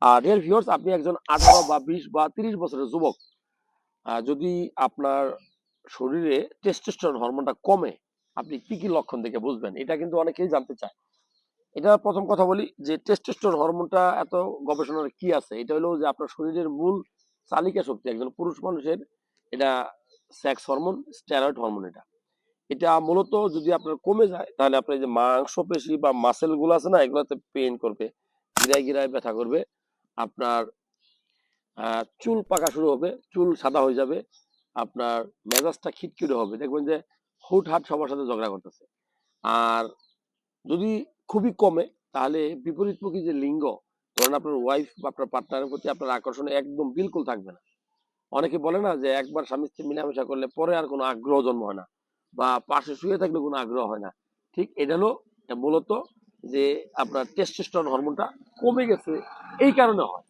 আর dear viewers, আপনি একজন 18 বা 20 বা 30 বছরের যুবক, যদি আপনার শরীরে টেস্টোস্টেরন হরমোনটা কমে, আপনি কি কি লক্ষণ দেখে বুঝবেন? এটা কিন্তু অনেকেই জানতে চায়। এটা প্রথম কথা বলি যে টেস্টোস্টেরন হরমোনটা এত গবেষণার কি আছে? এটা হলো যে আপনার শরীরের মূল চালিকা শক্তি একজন পুরুষ মানুষের। এটা সেক্স হরমোন, স্টেরয়েড হরমোন। এটা এটা মূলত যদি আপনার কমে যায় তাহলে আপনার যে মাংসপেশি বা মাসেল গুলো আছে না, এগুলোতে পেইন করবে, গিরায় গিরায় ব্যথা করবে, আপনার চুল পাকা শুরু হবে, চুল সাদা হয়ে যাবে, আপনার মেজাজটা খিটখিটে হবে, দেখবেন যে হুটহাট সবার সাথে ঝগড়া করতেছে। আর যদি খুবই কমে তাহলে বিপরীতমুখী যে লিঙ্গ, ধরেন আপনার ওয়াইফ বা আপনার পার্টনারের প্রতি আপনার আকর্ষণ একদম বিলকুল থাকবে না। অনেকে বলে না যে একবার স্বামী স্ত্রী মিলামেশা করলে পরে আর কোনো আগ্রহ জন্ম হয় না, বা পাশে শুয়ে থাকলে কোনো আগ্রহ হয় না। ঠিক এটা হলো মূলত যে আপনার টেস্টোস্টেরন হরমোনটা কমে গেছে, এই কারণে হয়।